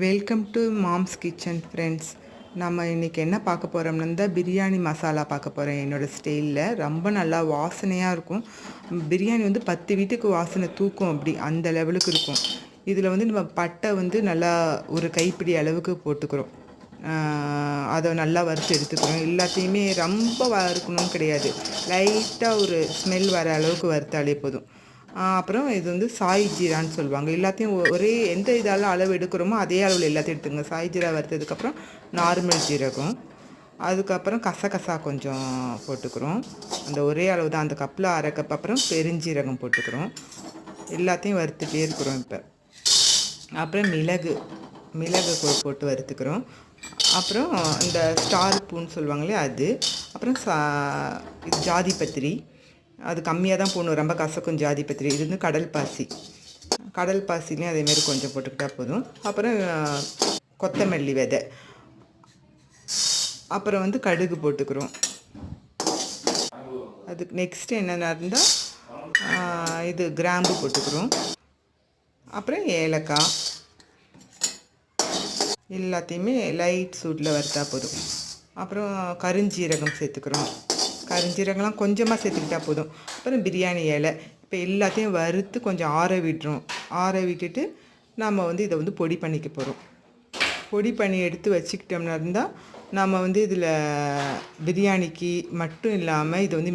Welcome to moms kitchen friends. நம்ம இன்றைக்கி என்ன பார்க்க போகிறோம்னா தான் பிரியாணி மசாலா பார்க்க போகிறேன். என்னோடய ஸ்டைலில் ரொம்ப நல்லா வாசனையாக இருக்கும். பிரியாணி வந்து 10 வீட்டுக்கு வாசனை தூக்கும், அப்படி அந்த லெவலுக்கு இருக்கும். இதில் வந்து நம்ம பட்டை வந்து நல்லா ஒரு கைப்பிடி அளவுக்கு போட்டுக்கிறோம். அதை நல்லா வறுத்து எடுத்துக்கிறோம். எல்லாத்தையுமே ரொம்ப வறுக்கணும்னு கிடையாது, லைட்டாக ஒரு ஸ்மெல் வர அளவுக்கு வறுத்தாலே போதும். அப்புறம் இது வந்து சாய் ஜீரான்னு சொல்லுவாங்க. எல்லாத்தையும் ஒரே எந்த இதால் அளவு எடுக்கிறோமோ அதே அளவில் எல்லாத்தையும் எடுத்துங்க. சாய் ஜீரா வறுத்ததுக்கப்புறம் நார்மல் ஜீரகம், அதுக்கப்புறம் கசகசா கொஞ்சம் போட்டுக்கிறோம். அந்த ஒரே அளவு தான், அந்த கப்பில் அரை கப். அப்புறம் பெருஞ்சீரகம் போட்டுக்கிறோம். எல்லாத்தையும் வறுத்துட்டே இருக்கிறோம். இப்போ அப்புறம் மிளகு போட்டு வறுத்துக்கிறோம். அப்புறம் இந்த ஸ்டார் பூன்னு சொல்லுவாங்களே அது. அப்புறம் இது ஜாதி பத்திரி, அது கம்மியாக தான் போடணும், ரொம்ப கசக்கும் ஜாதி பத்திரி. இது வந்து கடல் பாசிலையும் அதேமாரி கொஞ்சம் போட்டுக்கிட்டால் போதும். அப்புறம் கொத்தமல்லி விதை, அப்புறம் வந்து கடுகு போட்டுக்கிறோம். அதுக்கு நெக்ஸ்ட்டு என்னென்ன இருந்தால் இது கிராம்பு போட்டுக்கிறோம். அப்புறம் ஏலக்காய், எல்லாத்தையுமே லைட் சூட்டில் வறுத்தா போதும். அப்புறம் கருஞ்சீரகம் சேர்த்துக்கிறோம். கருஞ்சீரகம்லாம் கொஞ்சமாக சேர்த்துக்கிட்டால் போதும். அப்புறம் பிரியாணி இலை. இப்போ எல்லாத்தையும் வறுத்து கொஞ்சம் ஆற விட்டுறோம். ஆற விட்டுட்டு நம்ம வந்து இதை வந்து பொடி பண்ணிக்க போகிறோம். பொடி பண்ணி எடுத்து வச்சுக்கிட்டோம்னா இருந்தால் நம்ம வந்து இதில் பிரியாணிக்கு மட்டும் இல்லாமல் இது வந்து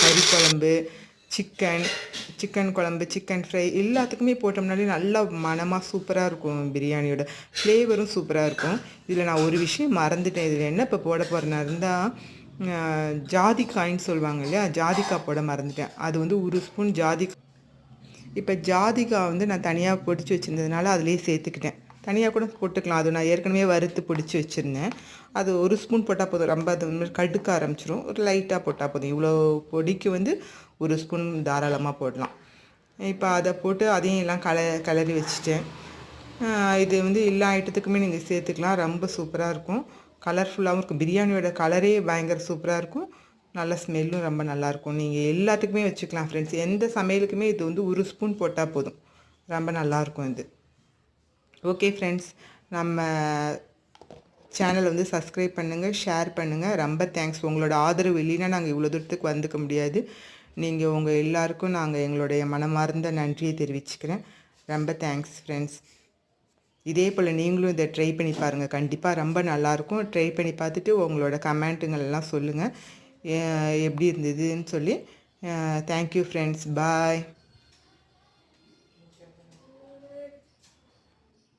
கறி குழம்பு, சிக்கன் குழம்பு, சிக்கன் ஃப்ரை எல்லாத்துக்குமே போட்டோம்னாலே நல்லா மனமாக சூப்பராக இருக்கும். பிரியாணியோட ஃப்ளேவரும் சூப்பராக இருக்கும். இதில் நான் ஒரு விஷயம் மறந்துட்டேன். இதில் என்ன இப்போ போட போகிறேன்னா இருந்தால் ஜாதிக்காயின்னு சொல்லுவாங்க இல்லையா, ஜாதிக்காய் போட மறந்துட்டேன். அது வந்து ஒரு ஸ்பூன் இப்போ ஜாதிக்காய் வந்து நான் தனியாக பொடிச்சு வச்சுருந்ததுனால அதிலே சேர்த்துக்கிட்டேன். தனியாக கூட போட்டுக்கலாம், அது நான் ஏற்கனவே வறுத்து பிடிச்சி வச்சுருந்தேன். அது ஒரு ஸ்பூன் போட்டால் போதும், ரொம்ப அது மாதிரி கடுக்க ஆரம்பிச்சிடும். ஒரு லைட்டாக போட்டால் போதும். இவ்வளோ பொடிக்கு வந்து ஒரு ஸ்பூன் தாராளமாக போடலாம். இப்போ அதை போட்டு அதையும் எல்லாம் கிளறி வச்சுட்டேன். இது வந்து எல்லா ஐட்டத்துக்குமே நீங்கள் சேர்த்துக்கலாம். ரொம்ப சூப்பராக இருக்கும், கலர்ஃபுல்லாகவும் இருக்கும். பிரியாணியோட கலரே பயங்கர சூப்பராக இருக்கும். நல்ல ஸ்மெல்லும் ரொம்ப நல்லாயிருக்கும். நீங்கள் எல்லாத்துக்குமே வச்சுக்கலாம் ஃப்ரெண்ட்ஸ். எந்த சமையலுக்குமே இது வந்து ஒரு ஸ்பூன் போட்டால் போதும், ரொம்ப நல்லாயிருக்கும் இது. ஓகே ஃப்ரெண்ட்ஸ், நம்ம சேனல் வந்து சப்ஸ்கிரைப் பண்ணுங்கள், ஷேர் பண்ணுங்கள். ரொம்ப தேங்க்ஸ். உங்களோட ஆதரவு இல்லைன்னா நாங்கள் இவ்வளோ தூரத்துக்கு வந்துக்க முடியாது. நீங்கள் உங்கள் எல்லாருக்கும் நாங்கள் எங்களுடைய மனமார்ந்த நன்றியை தெரிவிச்சுக்கிறேன். ரொம்ப தேங்க்ஸ் ஃப்ரெண்ட்ஸ். இதே போல் நீங்களும் இதை ட்ரை பண்ணி பாருங்கள், கண்டிப்பாக ரொம்ப நல்லாயிருக்கும். ட்ரை பண்ணி பார்த்துட்டு உங்களோட கமெண்ட்டுங்கள் எல்லாம் சொல்லுங்கள் எப்படி இருந்ததுன்னு சொல்லி. தேங்க்யூ ஃப்ரெண்ட்ஸ், பாய்.